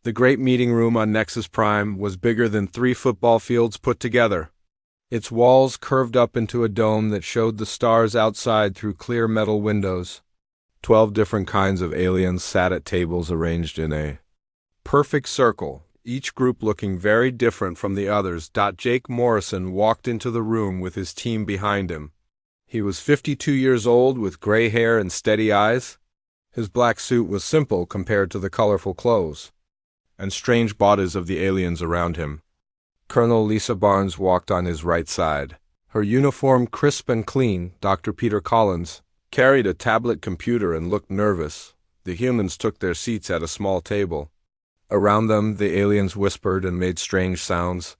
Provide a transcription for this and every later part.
The great meeting room on Nexus Prime was bigger than 3 football fields put together. Its walls curved up into a dome that showed the stars outside through clear metal windows. 12 different kinds of aliens sat at tables arranged in a perfect circle, each group looking very different from the others. Jake Morrison walked into the room with his team behind him. He was 52 years old with gray hair and steady eyes. His black suit was simple compared to the colorful clothes and strange bodies of the aliens around him. Colonel Lisa Barnes walked on his right side. Her uniform crisp and clean. Dr. Peter Collins carried a tablet computer and looked nervous. The humans took their seats at a small table. Around them, the aliens whispered and made strange sounds.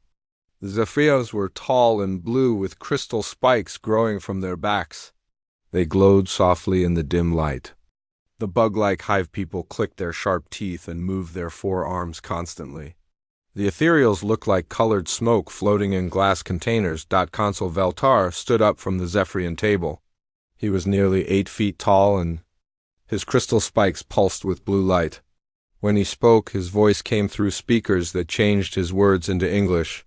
The Zephyrs were tall and blue with crystal spikes growing from their backs. They glowed softly in the dim light. The bug-like hive people clicked their sharp teeth and moved their forearms constantly. The ethereals looked like colored smoke floating in glass containers. Consul Veltar stood up from the Zephyrian table. He was nearly 8 feet tall, and his crystal spikes pulsed with blue light. When he spoke, his voice came through speakers that changed his words into English.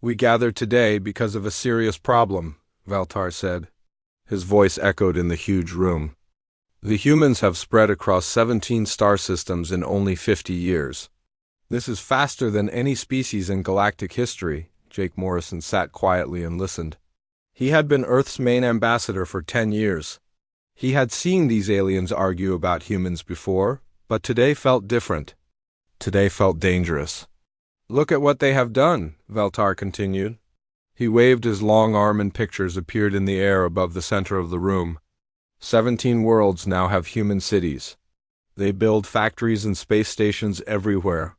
"We gathered today because of a serious problem," Veltar said. His voice echoed in the huge room. "The humans have spread across 17 star systems in only 50 years. This is faster than any species in galactic history." Jake Morrison sat quietly and listened. He had been Earth's main ambassador for 10 years. He had seen these aliens argue about humans before, but today felt different. Today felt dangerous. "Look at what they have done," Veltar continued. He waved his long arm and pictures appeared in the air above the center of the room. 17 worlds now have human cities. They build factories and space stations everywhere.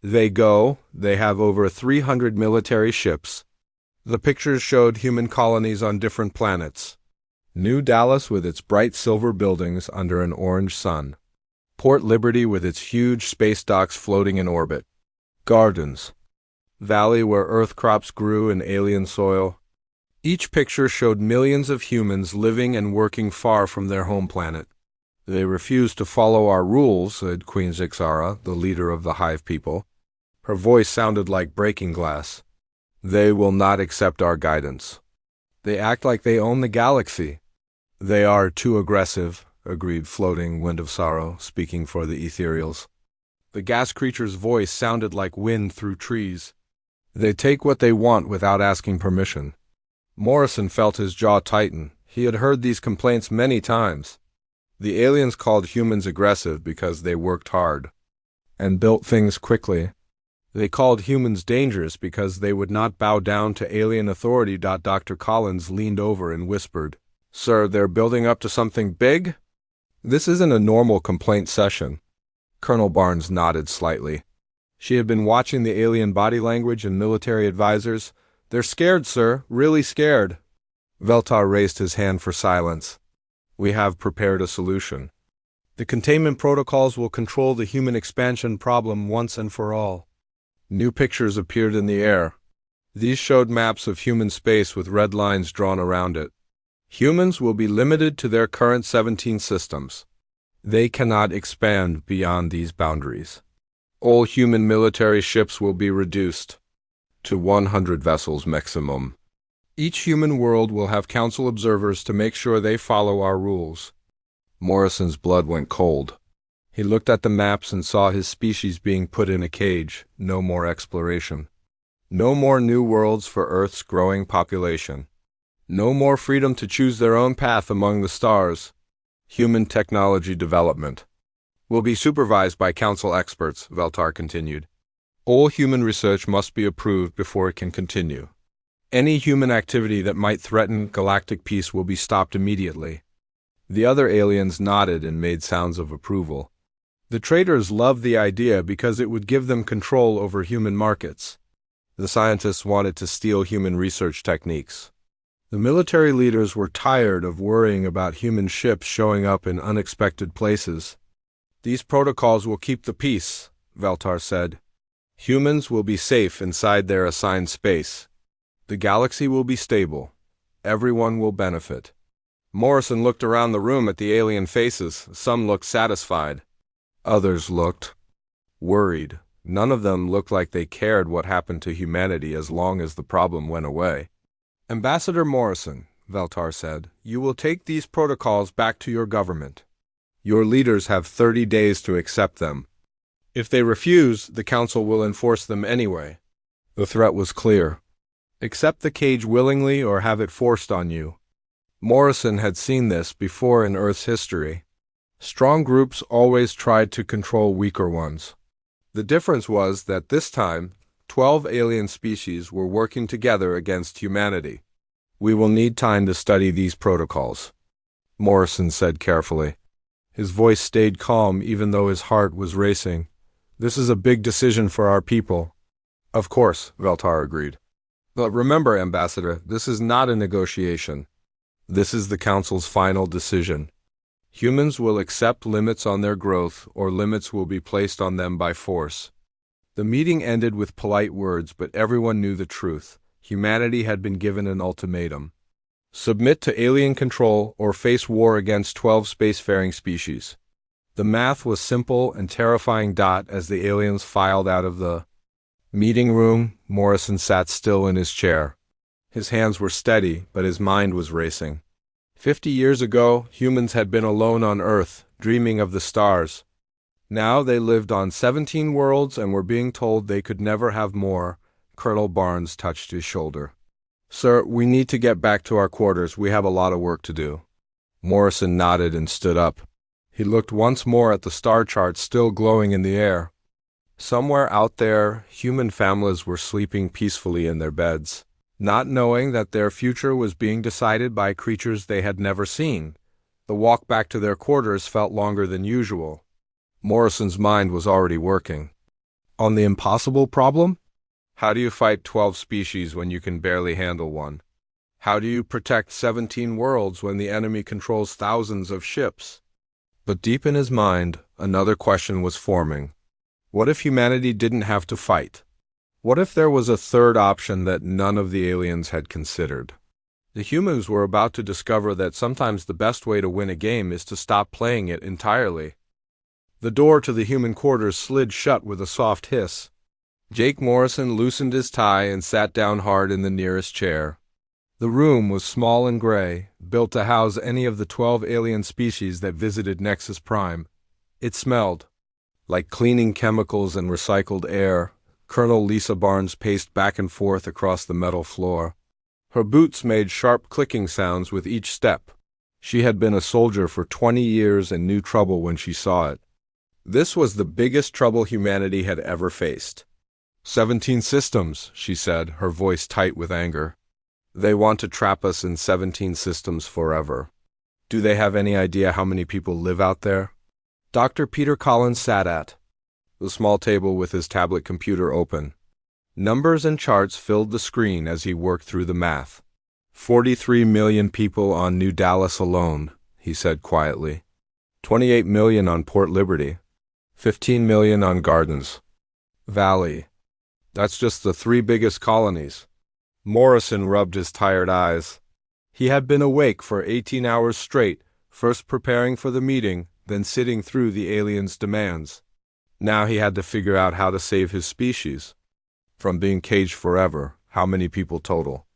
They have over 300 military ships. The pictures showed human colonies on different planets. New Dallas with its bright silver buildings under an orange sun. Port Liberty with its huge space docks floating in orbit. Gardens. Valley where Earth crops grew in alien soil. Each picture showed millions of humans living and working far from their home planet. "They refuse to follow our rules," said Queen Zixara, the leader of the hive people. Her voice sounded like breaking glass. "They will not accept our guidance. They act like they own the galaxy." "They are too aggressive," agreed Floating Wind of Sorrow, speaking for the ethereals. The gas creature's voice sounded like wind through trees. "They take what they want without asking permission." Morrison felt his jaw tighten. He had heard these complaints many times. The aliens called humans aggressive because they worked hard and built things quickly. They called humans dangerous because they would not bow down to alien authority. Dr. Collins leaned over and whispered, "Sir, they're building up to something big?" "This isn't a normal complaint session." Colonel Barnes nodded slightly. She had been watching the alien body language and military advisors. "They're scared, sir, really scared." Veltar raised his hand for silence. "We have prepared a solution. The containment protocols will control the human expansion problem once and for all." New pictures appeared in the air. These showed maps of human space with red lines drawn around it. Humans will be limited to their current 17 systems. They cannot expand beyond these boundaries. All human military ships will be reduced to 100 vessels maximum. Each human world will have council observers to make sure they follow our rules. Morrison's blood went cold. He looked at the maps and saw his species being put in a cage. No more exploration. No more new worlds for Earth's growing population. No more freedom to choose their own path among the stars. Human technology development will be supervised by council experts, Veltar continued. All human research must be approved before it can continue. Any human activity that might threaten galactic peace will be stopped immediately. The other aliens nodded and made sounds of approval. The traders loved the idea because it would give them control over human markets. The scientists wanted to steal human research techniques. The military leaders were tired of worrying about human ships showing up in unexpected places. "These protocols will keep the peace," Veltar said. "Humans will be safe inside their assigned space. The galaxy will be stable. Everyone will benefit." Morrison looked around the room at the alien faces. Some looked satisfied. Others looked worried. None of them looked like they cared what happened to humanity as long as the problem went away. Ambassador Morrison, Veltar said, you will take these protocols back to your government. Your leaders have 30 days to accept them. If they refuse, the Council will enforce them anyway. The threat was clear. Accept the cage willingly or have it forced on you. Morrison had seen this before in Earth's history. Strong groups always tried to control weaker ones. The difference was that this time, 12 alien species were working together against humanity. We will need time to study these protocols, Morrison said carefully. His voice stayed calm even though his heart was racing. This is a big decision for our people. Of course, Veltar agreed. But remember, Ambassador, this is not a negotiation. This is the Council's final decision. Humans will accept limits on their growth, or limits will be placed on them by force. The meeting ended with polite words, but everyone knew the truth. Humanity had been given an ultimatum. Submit to alien control or face war against 12 spacefaring species. The math was simple and terrifying. As the aliens filed out of the meeting room, Morrison sat still in his chair. His hands were steady, but his mind was racing. 50 years ago, humans had been alone on Earth, dreaming of the stars. Now they lived on 17 worlds and were being told they could never have more. Colonel Barnes touched his shoulder. Sir, we need to get back to our quarters. We have a lot of work to do. Morrison nodded and stood up. He looked once more at the star chart still glowing in the air. Somewhere out there, human families were sleeping peacefully in their beds, not knowing that their future was being decided by creatures they had never seen. The walk back to their quarters felt longer than usual. Morrison's mind was already working. On the impossible problem? How do you fight 12 species when you can barely handle one? How do you protect 17 worlds when the enemy controls thousands of ships? But deep in his mind, another question was forming. What if humanity didn't have to fight? What if there was a third option that none of the aliens had considered? The humans were about to discover that sometimes the best way to win a game is to stop playing it entirely. The door to the human quarters slid shut with a soft hiss. Jake Morrison loosened his tie and sat down hard in the nearest chair. The room was small and gray, built to house any of the 12 alien species that visited Nexus Prime. It smelled like cleaning chemicals and recycled air. Colonel Lisa Barnes paced back and forth across the metal floor. Her boots made sharp clicking sounds with each step. She had been a soldier for 20 years and knew trouble when she saw it. This was the biggest trouble humanity had ever faced. 17 systems, she said, her voice tight with anger. They want to trap us in 17 systems forever. Do they have any idea how many people live out there? Dr. Peter Collins sat at the small table with his tablet computer open. Numbers and charts filled the screen as he worked through the math. 43 million people on New Dallas alone, he said quietly. 28 million on Port Liberty. 15 million on Gardens Valley. That's just the 3 biggest colonies. Morrison rubbed his tired eyes. He had been awake for 18 hours straight, first preparing for the meeting, then sitting through the aliens' demands. Now he had to figure out how to save his species from being caged forever. How many people total?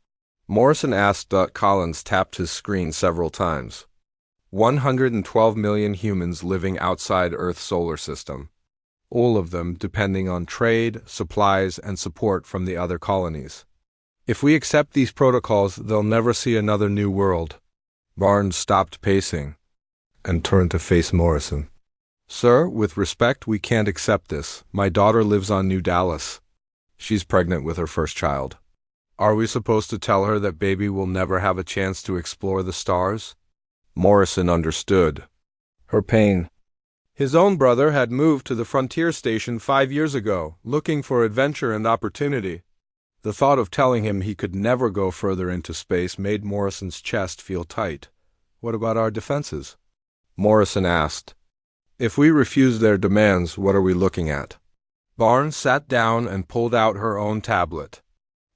Morrison asked. Collins tapped his screen several times. 112 million humans living outside Earth's solar system. All of them depending on trade, supplies, and support from the other colonies. If we accept these protocols, they'll never see another new world. Barnes stopped pacing and turned to face Morrison. Sir, with respect, we can't accept this. My daughter lives on New Dallas. She's pregnant with her first child. Are we supposed to tell her that baby will never have a chance to explore the stars? Morrison understood her pain. His own brother had moved to the frontier station 5 years ago, looking for adventure and opportunity. The thought of telling him he could never go further into space made Morrison's chest feel tight. What about our defenses? Morrison asked. If we refuse their demands, what are we looking at? Barnes sat down and pulled out her own tablet.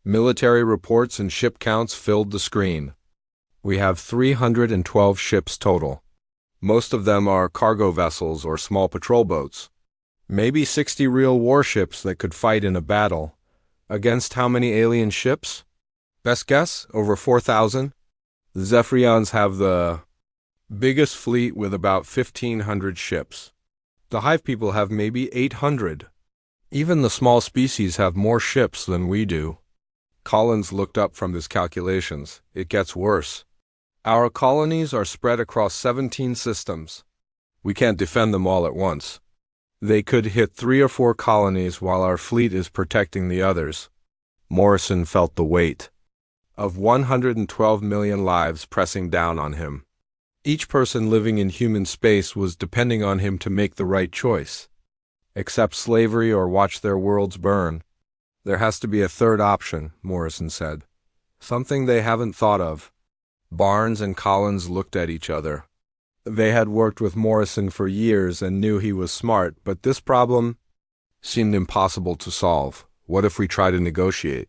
Military reports and ship counts filled the screen. We have 312 ships total. Most of them are cargo vessels or small patrol boats. Maybe 60 real warships that could fight in a battle. Against how many alien ships? Best guess, over 4,000? The Zephyrians have the biggest fleet with about 1,500 ships. The Hive people have maybe 800. Even the small species have more ships than we do. Collins looked up from his calculations. It gets worse. Our colonies are spread across 17 systems. We can't defend them all at once. They could hit 3 or 4 colonies while our fleet is protecting the others. Morrison felt the weight of 112 million lives pressing down on him. Each person living in human space was depending on him to make the right choice. Accept slavery or watch their worlds burn. There has to be a third option, Morrison said. Something they haven't thought of. Barnes and Collins looked at each other. They had worked with Morrison for years and knew he was smart, but this problem seemed impossible to solve. What if we try to negotiate?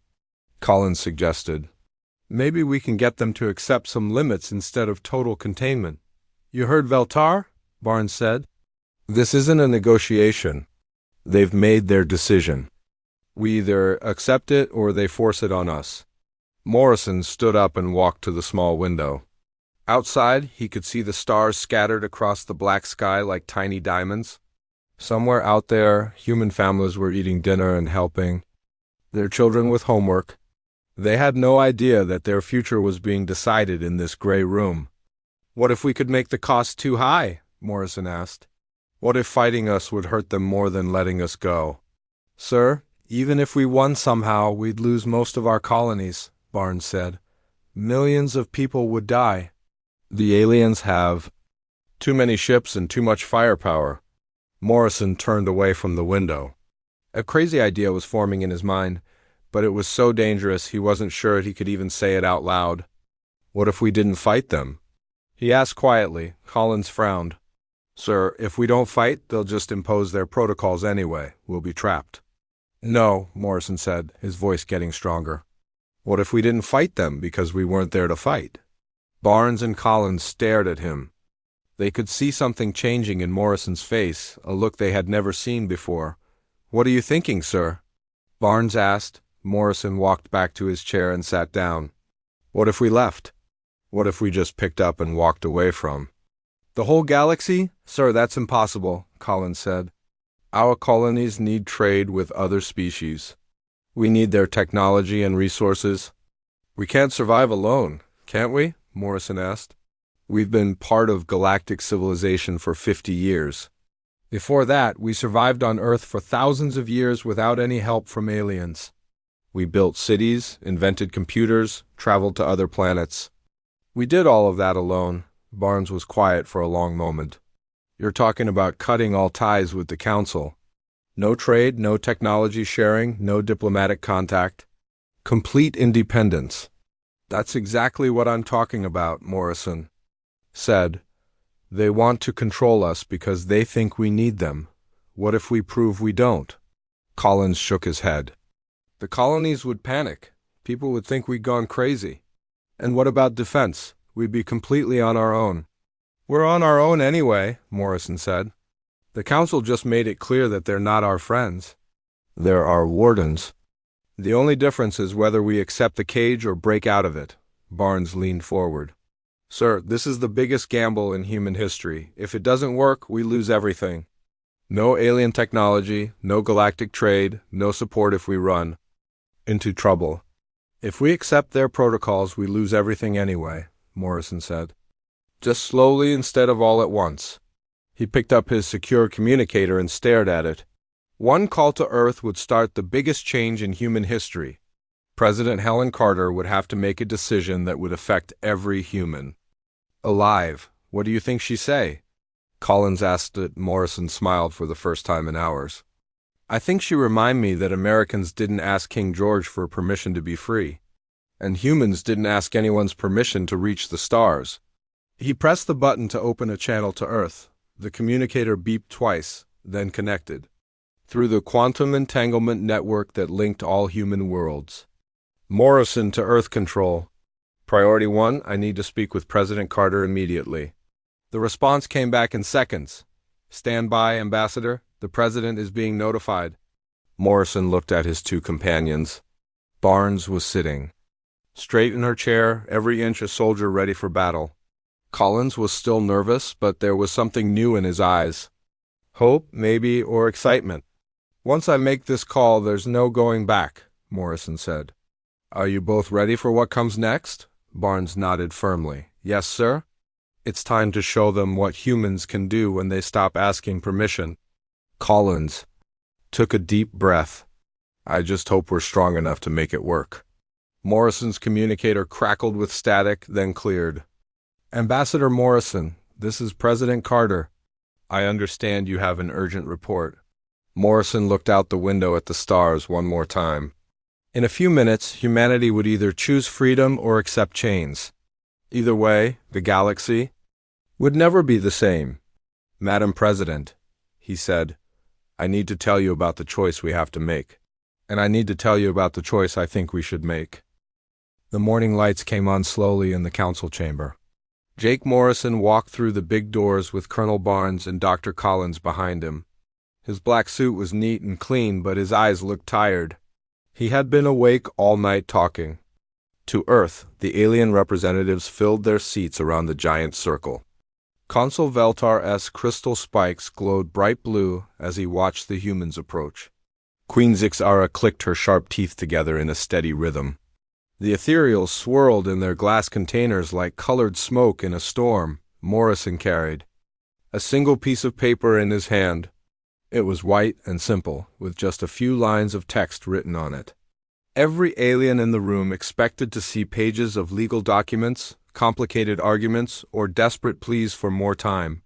Collins suggested. Maybe we can get them to accept some limits instead of total containment. You heard Veltar? Barnes said. This isn't a negotiation. They've made their decision. We either accept it or they force it on us. Morrison stood up and walked to the small window. Outside, he could see the stars scattered across the black sky like tiny diamonds. Somewhere out there, human families were eating dinner and helping their children with homework. They had no idea that their future was being decided in this gray room. What if we could make the cost too high? Morrison asked. What if fighting us would hurt them more than letting us go? Sir, even if we won somehow, we'd lose most of our colonies, Barnes said. Millions of people would die. The aliens have too many ships and too much firepower. Morrison turned away from the window. A crazy idea was forming in his mind, but it was so dangerous he wasn't sure he could even say it out loud. What if we didn't fight them? He asked quietly. Collins frowned. Sir, if we don't fight, they'll just impose their protocols anyway. We'll be trapped. No, Morrison said, his voice getting stronger. What if we didn't fight them because we weren't there to fight? Barnes and Collins stared at him. They could see something changing in Morrison's face, a look they had never seen before. What are you thinking, sir? Barnes asked. Morrison walked back to his chair and sat down. What if we left? What if we just picked up and walked away from the whole galaxy? Sir, that's impossible, Collins said. Our colonies need trade with other species. We need their technology and resources. We can't survive alone, can't we? Morrison asked. We've been part of galactic civilization for 50 years. Before that, we survived on Earth for thousands of years without any help from aliens. We built cities, invented computers, traveled to other planets. We did all of that alone. Barnes was quiet for a long moment. You're talking about cutting all ties with the Council. No trade, no technology sharing, no diplomatic contact. Complete independence. That's exactly what I'm talking about, Morrison said. They want to control us because they think we need them. What if we prove we don't? Collins shook his head. The colonies would panic. People would think we'd gone crazy. And what about defense? We'd be completely on our own. We're on our own anyway, Morrison said. The Council just made it clear that they're not our friends. They're our wardens. The only difference is whether we accept the cage or break out of it. Barnes leaned forward. Sir, this is the biggest gamble in human history. If it doesn't work, we lose everything. No alien technology, no galactic trade, no support if we run into trouble. If we accept their protocols, we lose everything anyway, Morrison said. Just slowly instead of all at once. He picked up his secure communicator and stared at it. One call to Earth would start the biggest change in human history. President Helen Carter would have to make a decision that would affect every human alive. What do you think she'd say? Collins asked it. Morrison smiled for the first time in hours. I think she reminded me that Americans didn't ask King George for permission to be free. And humans didn't ask anyone's permission to reach the stars. He pressed the button to open a channel to Earth. The communicator beeped twice, then connected through the quantum entanglement network that linked all human worlds. Morrison to Earth Control. Priority 1, I need to speak with President Carter immediately. The response came back in seconds. Stand by, Ambassador. The president is being notified. Morrison looked at his two companions. Barnes was sitting straight in her chair, every inch a soldier ready for battle. Collins was still nervous, but there was something new in his eyes. Hope, maybe, or excitement. Once I make this call, there's no going back, Morrison said. Are you both ready for what comes next? Barnes nodded firmly. Yes, sir. It's time to show them what humans can do when they stop asking permission. Collins took a deep breath. I just hope we're strong enough to make it work. Morrison's communicator crackled with static, then cleared. Ambassador Morrison, this is President Carter. I understand you have an urgent report. Morrison looked out the window at the stars one more time. In a few minutes, humanity would either choose freedom or accept chains. Either way, the galaxy would never be the same. Madam President, he said, I need to tell you about the choice we have to make. And I need to tell you about the choice I think we should make. The morning lights came on slowly in the council chamber. Jake Morrison walked through the big doors with Colonel Barnes and Dr. Collins behind him. His black suit was neat and clean, but his eyes looked tired. He had been awake all night talking. To Earth, the alien representatives filled their seats around the giant circle. Consul Veltar's crystal spikes glowed bright blue as he watched the humans approach. Queen Zixara clicked her sharp teeth together in a steady rhythm. The ethereals swirled in their glass containers like colored smoke in a storm. Morrison carried a single piece of paper in his hand. It was white and simple, with just a few lines of text written on it. Every alien in the room expected to see pages of legal documents, complicated arguments, or desperate pleas for more time.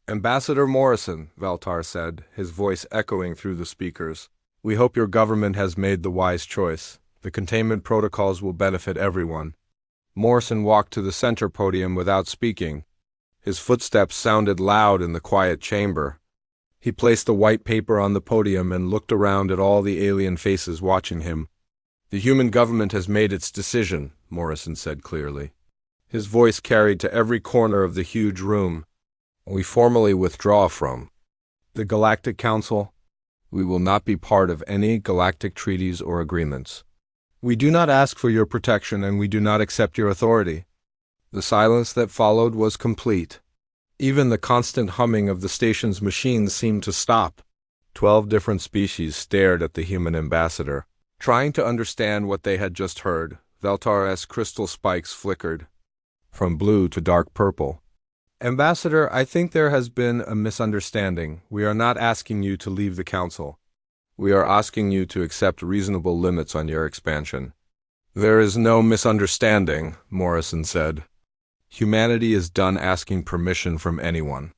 Ambassador Morrison, Veltar said, his voice echoing through the speakers. We hope your government has made the wise choice. The containment protocols will benefit everyone. Morrison walked to the center podium without speaking. His footsteps sounded loud in the quiet chamber. He placed the white paper on the podium and looked around at all the alien faces watching him. The human government has made its decision, Morrison said clearly. His voice carried to every corner of the huge room. We formally withdraw from the Galactic Council. We will not be part of any galactic treaties or agreements. We do not ask for your protection, and we do not accept your authority. The silence that followed was complete. Even the constant humming of the station's machines seemed to stop. 12 different species stared at the human ambassador, trying to understand what they had just heard. Veltar's crystal spikes flickered, from blue to dark purple. Ambassador, I think there has been a misunderstanding. We are not asking you to leave the council. We are asking you to accept reasonable limits on your expansion. There is no misunderstanding, Morrison said. Humanity is done asking permission from anyone.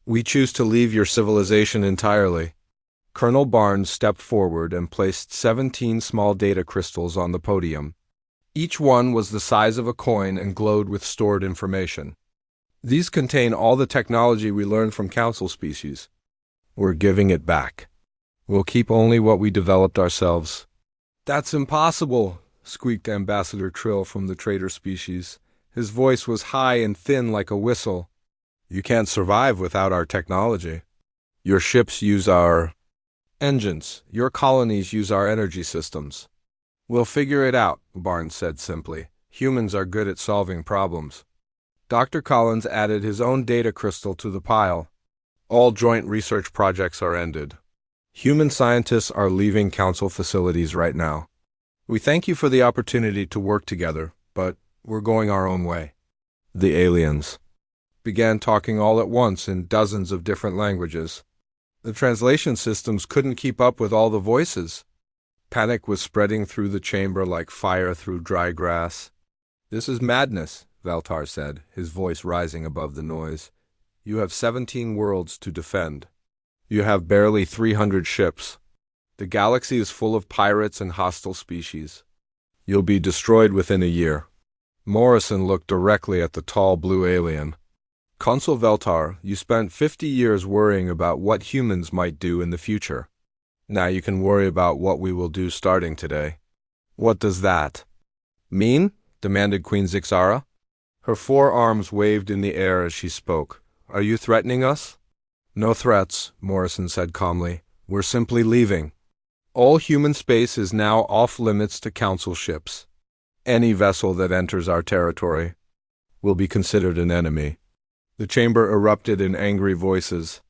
We choose to leave your civilization entirely. Colonel Barnes stepped forward and placed 17 small data crystals on the podium. Each one was the size of a coin and glowed with stored information. These contain all the technology we learned from council species. We're giving it back. We'll keep only what we developed ourselves. That's impossible, squeaked Ambassador Trill from the traitor species. His voice was high and thin like a whistle. You can't survive without our technology. Your ships use our engines. Your colonies use our energy systems. We'll figure it out, Barnes said simply. Humans are good at solving problems. Dr. Collins added his own data crystal to the pile. All joint research projects are ended. Human scientists are leaving council facilities right now. We thank you for the opportunity to work together, but we're going our own way. The aliens began talking all at once in dozens of different languages. The translation systems couldn't keep up with all the voices. Panic was spreading through the chamber like fire through dry grass. This is madness, Veltar said, his voice rising above the noise. You have 17 worlds to defend. You have barely 300 ships. The galaxy is full of pirates and hostile species. You'll be destroyed within a year. Morrison looked directly at the tall blue alien. Consul Veltar, you spent 50 years worrying about what humans might do in the future. Now you can worry about what we will do starting today. What does that mean? Demanded Queen Zixara. Her 4 arms waved in the air as she spoke. Are you threatening us? No threats, Morrison said calmly. We're simply leaving. All human space is now off limits to Council ships. Any vessel that enters our territory will be considered an enemy. The chamber erupted in angry voices.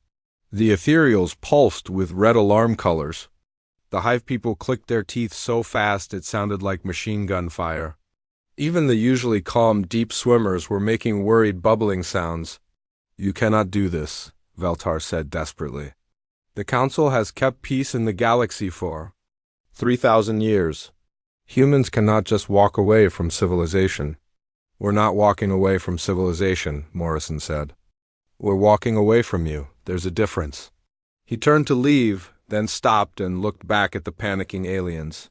The ethereals pulsed with red alarm colors. The hive people clicked their teeth so fast it sounded like machine gun fire. Even the usually calm deep swimmers were making worried bubbling sounds. You cannot do this, Veltar said desperately. The Council has kept peace in the galaxy for 3,000 years. Humans cannot just walk away from civilization. We're not walking away from civilization, Morrison said. We're walking away from you. There's a difference. He turned to leave, then stopped and looked back at the panicking aliens.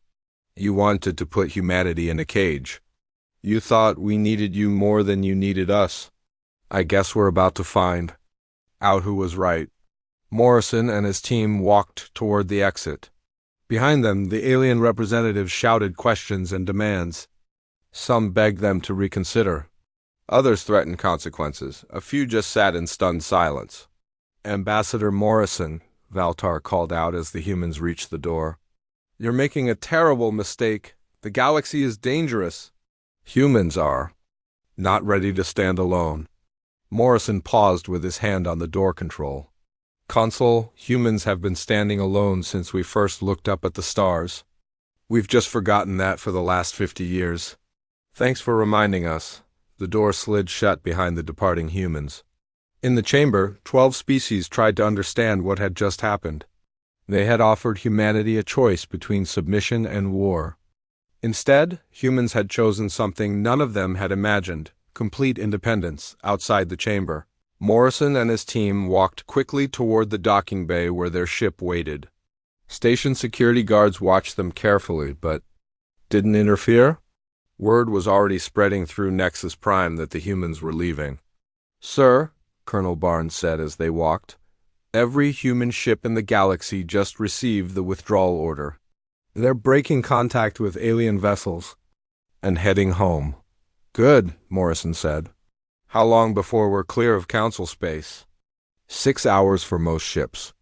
You wanted to put humanity in a cage. You thought we needed you more than you needed us. I guess we're about to find out who was right. Morrison and his team walked toward the exit. Behind them, the alien representatives shouted questions and demands. Some begged them to reconsider. Others threatened consequences. A few just sat in stunned silence. Ambassador Morrison, Valtar called out as the humans reached the door. You're making a terrible mistake. The galaxy is dangerous. Humans are not ready to stand alone. Morrison paused with his hand on the door control. Consul, humans have been standing alone since we first looked up at the stars. We've just forgotten that for the last 50 years. Thanks for reminding us. The door slid shut behind the departing humans. In the chamber, 12 species tried to understand what had just happened. They had offered humanity a choice between submission and war. Instead, humans had chosen something none of them had imagined: complete independence outside the chamber. Morrison and his team walked quickly toward the docking bay where their ship waited. Station security guards watched them carefully, but didn't interfere. Word was already spreading through Nexus Prime that the humans were leaving. Sir, Colonel Barnes said as they walked, every human ship in the galaxy just received the withdrawal order. They're breaking contact with alien vessels and heading home. Good, Morrison said. How long before we're clear of Council space? 6 hours for most ships.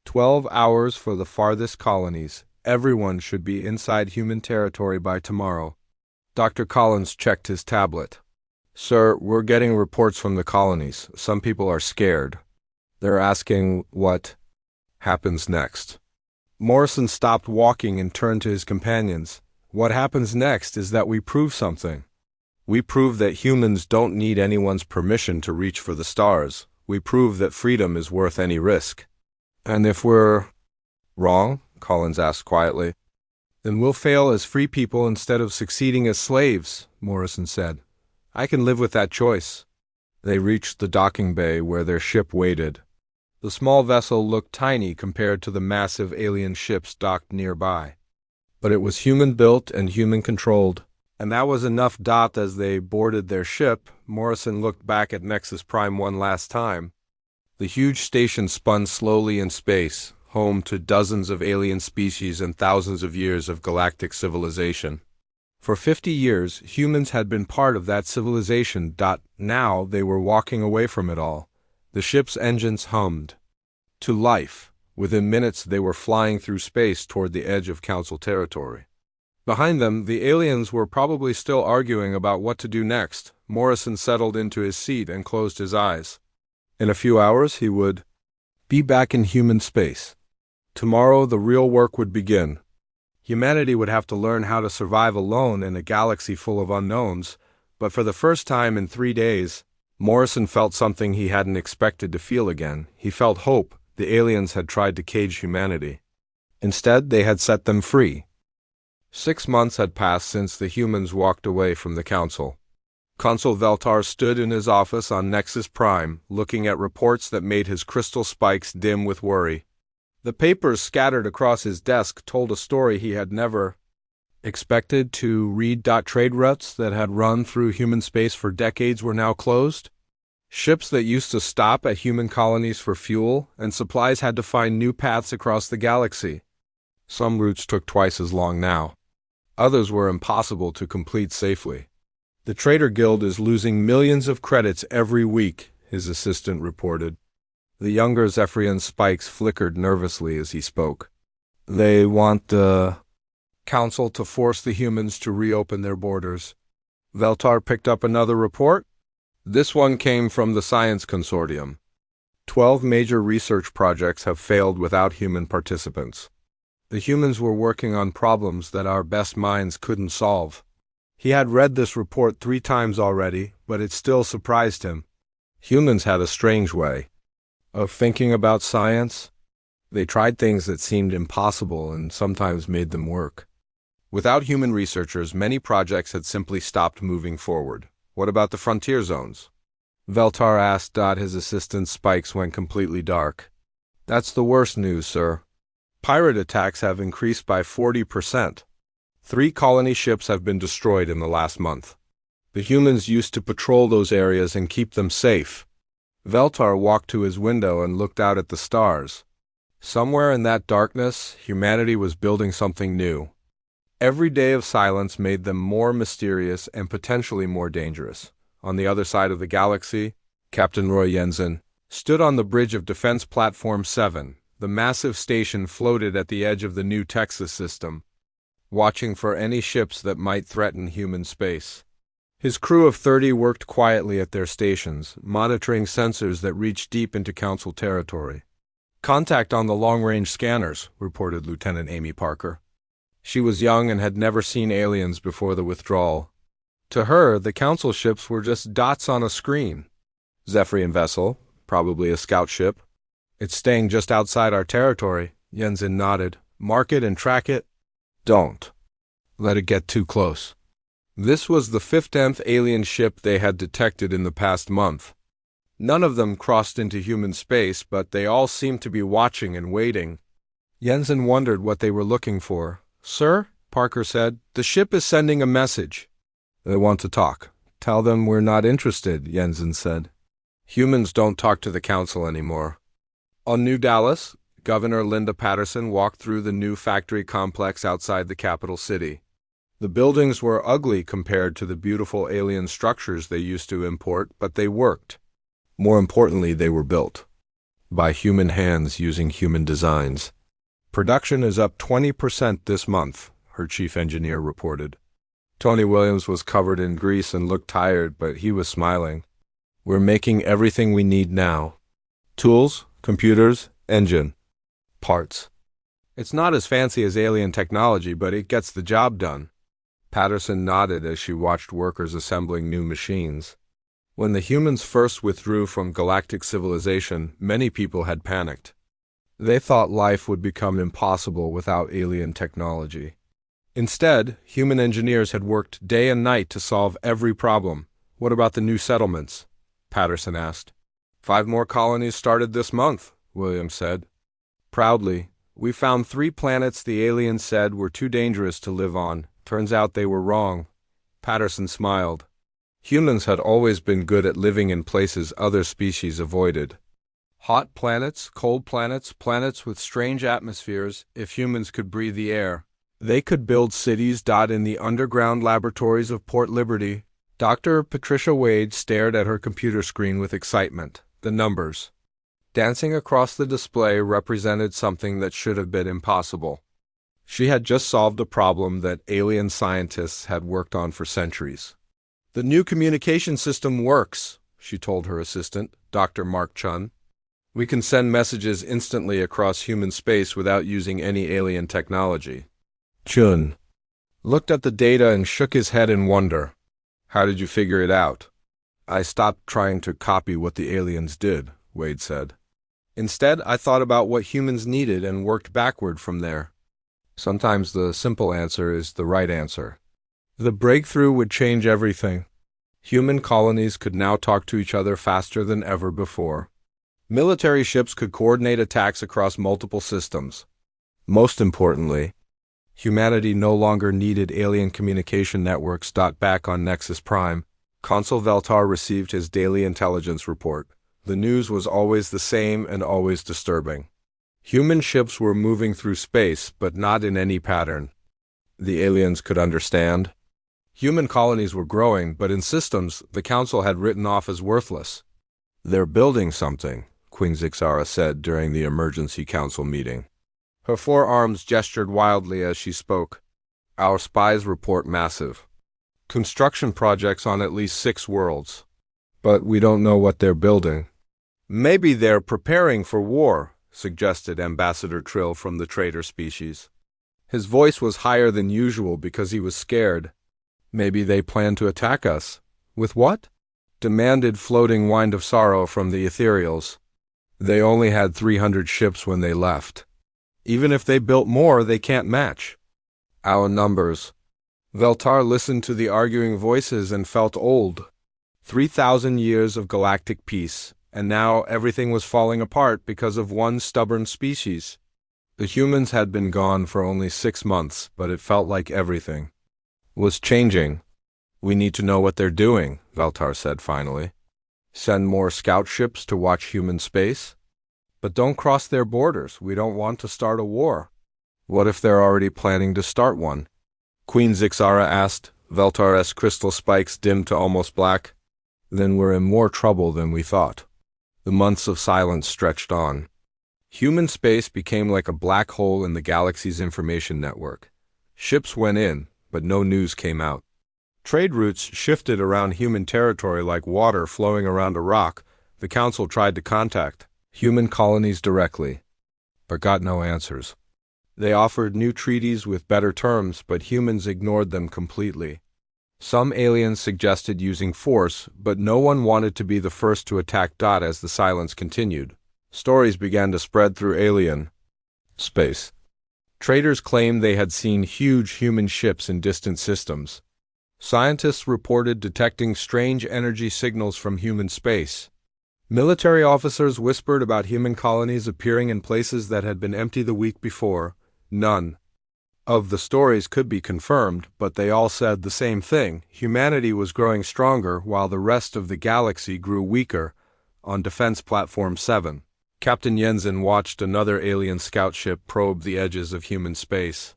12 hours for the farthest colonies. Everyone should be inside human territory by tomorrow. Dr. Collins checked his tablet. Sir, we're getting reports from the colonies. Some people are scared. They're asking what happens next. Morrison stopped walking and turned to his companions. What happens next is that we prove something. We prove that humans don't need anyone's permission to reach for the stars. We prove that freedom is worth any risk. And if we're wrong, Collins asked quietly, then we'll fail as free people instead of succeeding as slaves, Morrison said. I can live with that choice. They reached the docking bay where their ship waited. The small vessel looked tiny compared to the massive alien ships docked nearby. But it was human-built and human-controlled. And that was enough. As they boarded their ship, Morrison looked back at Nexus Prime one last time. The huge station spun slowly in space, home to dozens of alien species and thousands of years of galactic civilization. For 50 years, humans had been part of that civilization. Now they were walking away from it all. The ship's engines hummed to life. Within minutes, they were flying through space toward the edge of Council territory. Behind them, the aliens were probably still arguing about what to do next. Morrison settled into his seat and closed his eyes. In a few hours, he would be back in human space. Tomorrow, the real work would begin. Humanity would have to learn how to survive alone in a galaxy full of unknowns, but for the first time in 3 days, Morrison felt something he hadn't expected to feel again. He felt hope. The aliens had tried to cage humanity. Instead, they had set them free. 6 months had passed since the humans walked away from the Council. Consul Veltar stood in his office on Nexus Prime, looking at reports that made his crystal spikes dim with worry. The papers scattered across his desk told a story he had never expected to read. Trade routes that had run through human space for decades were now closed. Ships that used to stop at human colonies for fuel and supplies had to find new paths across the galaxy. Some routes took twice as long now. Others were impossible to complete safely. The Trader Guild is losing millions of credits every week, his assistant reported. The younger Zephyrian's spikes flickered nervously as he spoke. They want the Council to force the humans to reopen their borders. Veltar picked up another report. This one came from the Science Consortium. 12 major research projects have failed without human participants. The humans were working on problems that our best minds couldn't solve. He had read this report 3 times already, but it still surprised him. Humans had a strange way of thinking about science. They tried things that seemed impossible and sometimes made them work. Without human researchers, many projects had simply stopped moving forward. What about the frontier zones? Veltar asked. His assistant's spikes went completely dark. That's the worst news, sir. Pirate attacks have increased by 40%. 3 colony ships have been destroyed in the last month. The humans used to patrol those areas and keep them safe. Veltar walked to his window and looked out at the stars. Somewhere in that darkness, humanity was building something new. Every day of silence made them more mysterious and potentially more dangerous. On the other side of the galaxy, Captain Roy Jensen stood on the bridge of Defense Platform 7. The massive station floated at the edge of the new Texas system, watching for any ships that might threaten human space. His crew of 30 worked quietly at their stations, monitoring sensors that reached deep into Council territory. Contact on the long-range scanners, reported Lieutenant Amy Parker. She was young and had never seen aliens before the withdrawal. To her, the Council ships were just dots on a screen. Zephyrian vessel, probably a scout ship. It's staying just outside our territory, Jensen nodded. Mark it and track it. Don't let it get too close. This was the 15th alien ship they had detected in the past month. None of them crossed into human space, but they all seemed to be watching and waiting. Jensen wondered what they were looking for. Sir, Parker said, the ship is sending a message. They want to talk. Tell them we're not interested, Jensen said. Humans don't talk to the Council anymore. On New Dallas, Governor Linda Patterson walked through the new factory complex outside the capital city. The buildings were ugly compared to the beautiful alien structures they used to import, but they worked. More importantly, they were built by human hands using human designs. Production is up 20% this month, her chief engineer reported. Tony Williams was covered in grease and looked tired, but he was smiling. We're making everything we need now. Tools, computers, engine, parts. It's not as fancy as alien technology, but it gets the job done. Patterson nodded as she watched workers assembling new machines. When the humans first withdrew from galactic civilization, many people had panicked. They thought life would become impossible without alien technology. Instead, human engineers had worked day and night to solve every problem. What about the new settlements? Patterson asked. 5 more colonies started this month, Williams said. Proudly, we found 3 planets the aliens said were too dangerous to live on. Turns out they were wrong. Patterson smiled. Humans had always been good at living in places other species avoided. Hot planets, cold planets, planets with strange atmospheres. If humans could breathe the air, they could build cities. In the underground laboratories of Port Liberty, Dr. Patricia Wade stared at her computer screen with excitement. The numbers dancing across the display represented something that should have been impossible. She had just solved a problem that alien scientists had worked on for centuries. The new communication system works, she told her assistant, Dr. Mark Chun. We can send messages instantly across human space without using any alien technology. Chun looked at the data and shook his head in wonder. How did you figure it out? I stopped trying to copy what the aliens did, Wade said. Instead, I thought about what humans needed and worked backward from there. Sometimes the simple answer is the right answer. The breakthrough would change everything. Human colonies could now talk to each other faster than ever before. Military ships could coordinate attacks across multiple systems. Most importantly, humanity no longer needed alien communication networks. Back on Nexus Prime, Consul Veltar received his daily intelligence report. The news was always the same and always disturbing. Human ships were moving through space, but not in any pattern the aliens could understand. Human colonies were growing, but in systems the Council had written off as worthless. They're building something, Queen Zixara said during the emergency council meeting. Her forearms gestured wildly as she spoke. Our spies report massive construction projects on at least 6 worlds. But we don't know what they're building. Maybe they're preparing for war, suggested Ambassador Trill from the traitor species. His voice was higher than usual because he was scared. Maybe they plan to attack us. With what? Demanded Floating Wind of Sorrow from the Ethereals. They only had 300 ships when they left. Even if they built more, they can't match our numbers. Veltar listened to the arguing voices and felt old. 3,000 years of galactic peace, and now everything was falling apart because of one stubborn species. The humans had been gone for only 6 months, but it felt like everything was changing. We need to know what they're doing, Veltar said finally. Send more scout ships to watch human space? But don't cross their borders. We don't want to start a war. What if they're already planning to start one? Queen Zixara asked, Veltar's crystal spikes dimmed to almost black. Then we're in more trouble than we thought. The months of silence stretched on. Human space became like a black hole in the galaxy's information network. Ships went in, but no news came out. Trade routes shifted around human territory like water flowing around a rock. The Council tried to contact human colonies directly, but got no answers. They offered new treaties with better terms, but humans ignored them completely. Some aliens suggested using force, but no one wanted to be the first to attack. As the silence continued, stories began to spread through alien space. Traders claimed they had seen huge human ships in distant systems. Scientists reported detecting strange energy signals from human space. Military officers whispered about human colonies appearing in places that had been empty the week before. None of the stories could be confirmed, but they all said the same thing. Humanity was growing stronger while the rest of the galaxy grew weaker. On Defense Platform 7, Captain Jensen watched another alien scout ship probe the edges of human space.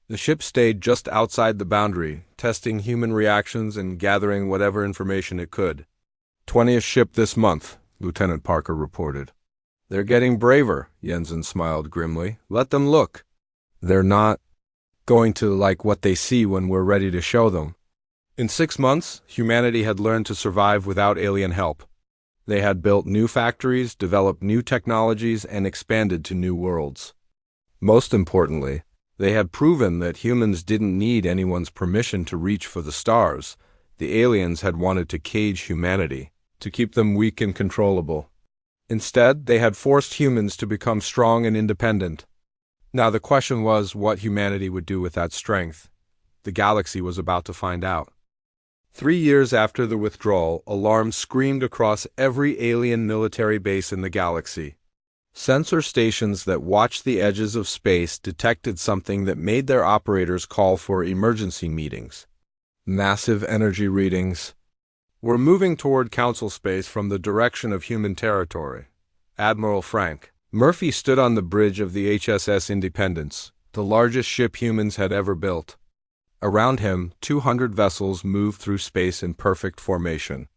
The ship stayed just outside the boundary, testing human reactions and gathering whatever information it could. 20th ship this month, Lieutenant Parker reported. They're getting braver, Jensen smiled grimly. Let them look. They're not going to like what they see when we're ready to show them. In 6 months, humanity had learned to survive without alien help. They had built new factories, developed new technologies, and expanded to new worlds. Most importantly, they had proven that humans didn't need anyone's permission to reach for the stars. The aliens had wanted to cage humanity, to keep them weak and controllable. Instead, they had forced humans to become strong and independent. Now the question was what humanity would do with that strength. The galaxy was about to find out. 3 years after the withdrawal, alarms screamed across every alien military base in the galaxy. Sensor stations that watched the edges of space detected something that made their operators call for emergency meetings. Massive energy readings. We're moving toward Council space from the direction of human territory. Admiral Frank Murphy stood on the bridge of the HSS Independence, the largest ship humans had ever built. Around him, 200 vessels moved through space in perfect formation.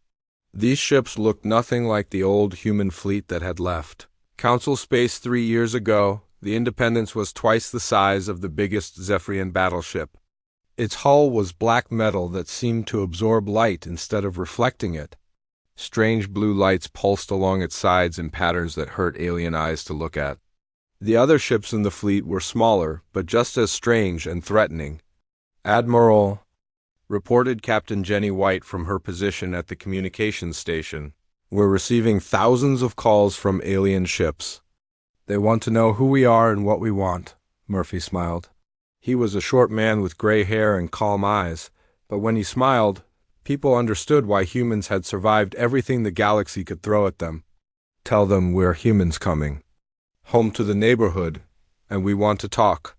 These ships looked nothing like the old human fleet that had left. Council space 3 years ago, the Independence was twice the size of the biggest Zephyrian battleship. Its hull was black metal that seemed to absorb light instead of reflecting it. Strange blue lights pulsed along its sides in patterns that hurt alien eyes to look at. The other ships in the fleet were smaller, but just as strange and threatening. Admiral, reported Captain Jenny White from her position at the communications station. We're receiving thousands of calls from alien ships. They want to know who we are and what we want, Murphy smiled. He was a short man with gray hair and calm eyes, but when he smiled, people understood why humans had survived everything the galaxy could throw at them. Tell them we're humans coming. Home to the neighborhood, and we want to talk.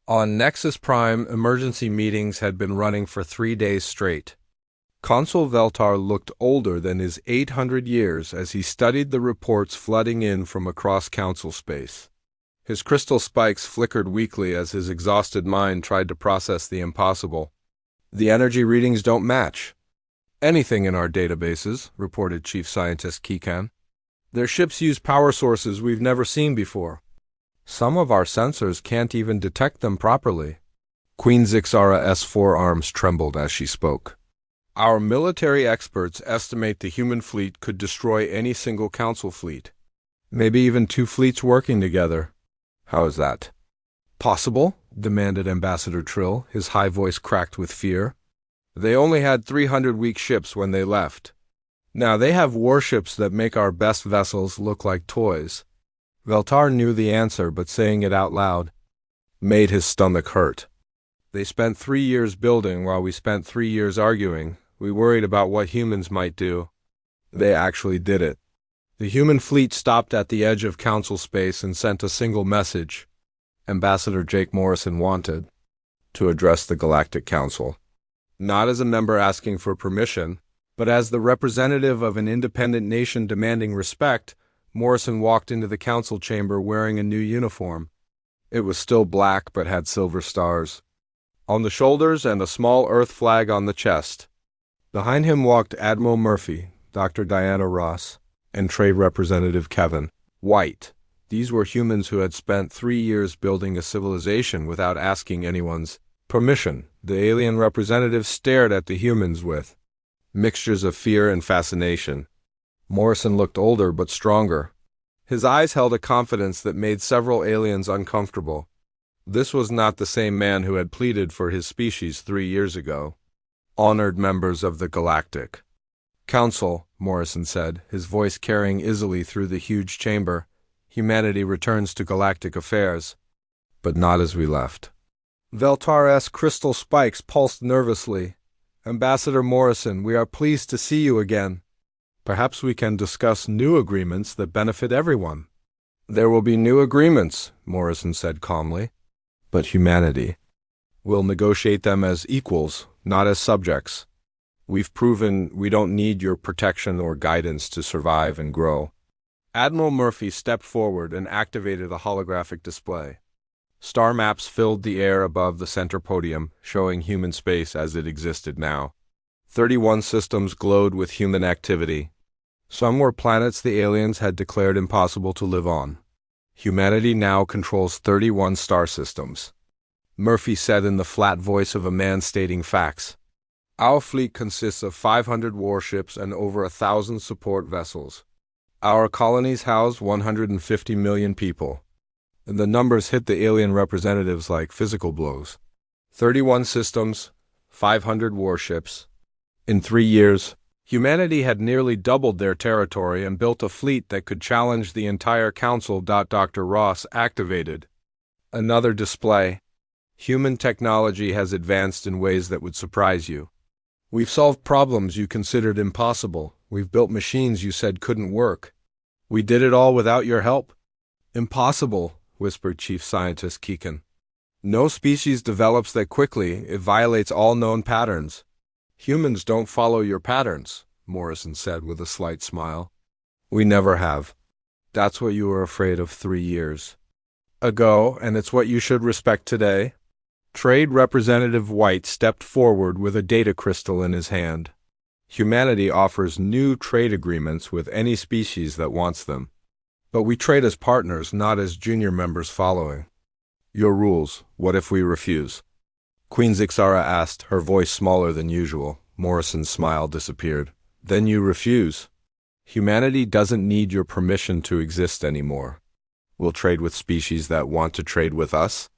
On Nexus Prime, emergency meetings had been running for 3 days straight. Consul Veltar looked older than his 800 years as he studied the reports flooding in from across Council space. His crystal spikes flickered weakly as his exhausted mind tried to process the impossible. The energy readings don't match anything in our databases, reported Chief Scientist Kikan. Their ships use power sources we've never seen before. Some of our sensors can't even detect them properly. Queen Zixara's forearms trembled as she spoke. Our military experts estimate the human fleet could destroy any single council fleet. Maybe even two fleets working together. How is that possible? Demanded Ambassador Trill, his high voice cracked with fear. They only had 300 weak ships when they left. Now they have warships that make our best vessels look like toys. Veltar knew the answer, but saying it out loud made his stomach hurt. They spent 3 years building while we spent 3 years arguing. We worried about what humans might do. They actually did it. The human fleet stopped at the edge of council space and sent a single message. Ambassador Jake Morrison wanted to address the Galactic Council. Not as a member asking for permission, but as the representative of an independent nation demanding respect. Morrison walked into the council chamber wearing a new uniform. It was still black but had silver stars on the shoulders and a small Earth flag on the chest. Behind him walked Admiral Murphy, Dr. Diana Ross, and Trade Representative Kevin White. These were humans who had spent 3 years building a civilization without asking anyone's permission. The alien representatives stared at the humans with mixtures of fear and fascination. Morrison looked older but stronger. His eyes held a confidence that made several aliens uncomfortable. This was not the same man who had pleaded for his species 3 years ago. Honored members of the Galactic Council, Morrison said, his voice carrying easily through the huge chamber. Humanity returns to galactic affairs, but not as we left. Veltar's crystal spikes pulsed nervously. Ambassador Morrison, we are pleased to see you again. Perhaps we can discuss new agreements that benefit everyone. There will be new agreements, Morrison said calmly, but humanity will negotiate them as equals, not as subjects. We've proven we don't need your protection or guidance to survive and grow. Admiral Murphy stepped forward and activated a holographic display. Star maps filled the air above the center podium, showing human space as it existed now. 31 systems glowed with human activity. Some were planets the aliens had declared impossible to live on. Humanity now controls 31 star systems. Murphy said in the flat voice of a man stating facts. Our fleet consists of 500 warships and over 1,000 support vessels. Our colonies house 150 million people. And the numbers hit the alien representatives like physical blows. 31 systems, 500 warships. In 3 years, humanity had nearly doubled their territory and built a fleet that could challenge the entire council. Dr. Ross activated another display. Human technology has advanced in ways that would surprise you. We've solved problems you considered impossible. We've built machines you said couldn't work. We did it all without your help. Impossible, whispered Chief Scientist Keegan. No species develops that quickly. It violates all known patterns. Humans don't follow your patterns, Morrison said with a slight smile. We never have. That's what you were afraid of 3 years ago, and it's what you should respect today. Trade Representative White stepped forward with a data crystal in his hand. Humanity offers new trade agreements with any species that wants them. But we trade as partners, not as junior members following your rules. What if we refuse? Queen Zixara asked, her voice smaller than usual. Morrison's smile disappeared. Then you refuse. Humanity doesn't need your permission to exist anymore. We'll trade with species that want to trade with us.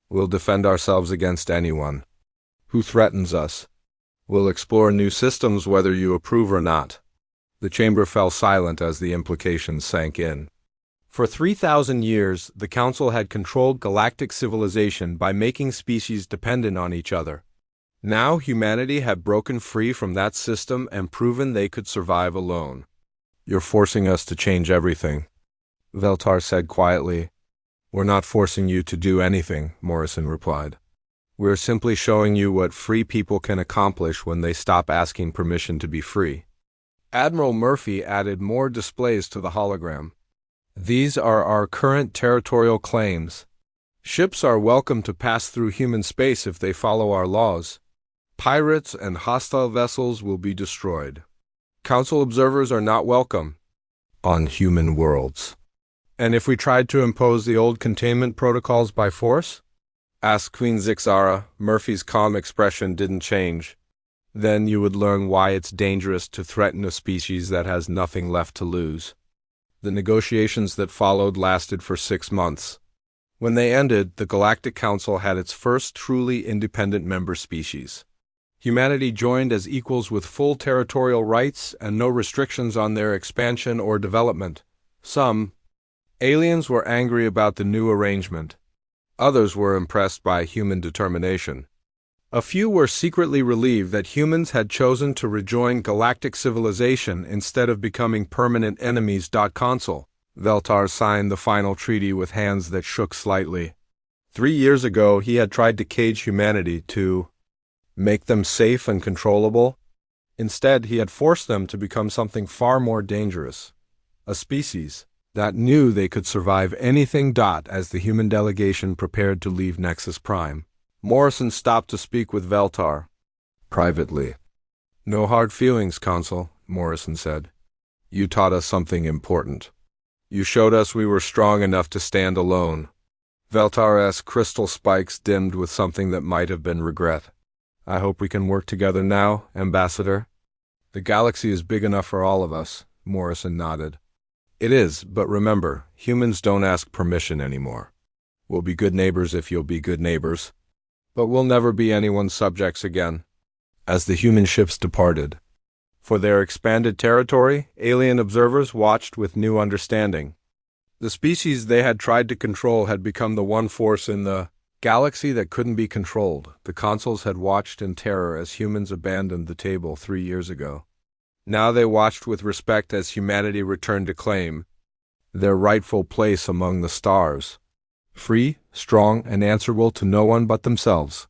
We'll defend ourselves against anyone who threatens us. We'll explore new systems whether you approve or not. The chamber fell silent as the implications sank in. For 3,000 years, the Council had controlled galactic civilization by making species dependent on each other. Now humanity had broken free from that system and proven they could survive alone. You're forcing us to change everything, Veltar said quietly. We're not forcing you to do anything, Morrison replied. We're simply showing you what free people can accomplish when they stop asking permission to be free. Admiral Murphy added more displays to the hologram. These are our current territorial claims. Ships are welcome to pass through human space if they follow our laws. Pirates and hostile vessels will be destroyed. Council observers are not welcome. on human worlds. And if we tried to impose the old containment protocols by force? Asked Queen Zixara. Murphy's calm expression didn't change. Then you would learn why it's dangerous to threaten a species that has nothing left to lose. The negotiations that followed lasted for 6 months. When they ended, the Galactic Council had its first truly independent member species. Humanity joined as equals with full territorial rights and no restrictions on their expansion or development. Some aliens were angry about the new arrangement. Others were impressed by human determination. A few were secretly relieved that humans had chosen to rejoin galactic civilization instead of becoming permanent enemies. Consul Veltar signed the final treaty with hands that shook slightly. 3 years ago, he had tried to cage humanity to make them safe and controllable. Instead, he had forced them to become something far more dangerous. A species that knew they could survive anything. As the human delegation prepared to leave Nexus Prime, Morrison stopped to speak with Veltar. Privately. No hard feelings, Consul, Morrison said. You taught us something important. You showed us we were strong enough to stand alone. Veltar's crystal spikes dimmed with something that might have been regret. I hope we can work together now, Ambassador. The galaxy is big enough for all of us, Morrison nodded. It is, but remember, humans don't ask permission anymore. We'll be good neighbors if you'll be good neighbors. But we'll never be anyone's subjects again. As the human ships departed for their expanded territory, alien observers watched with new understanding. The species they had tried to control had become the one force in the galaxy that couldn't be controlled. The consuls had watched in terror as humans abandoned the table 3 years ago. Now they watched with respect as humanity returned to claim their rightful place among the stars, free, strong, and answerable to no one but themselves.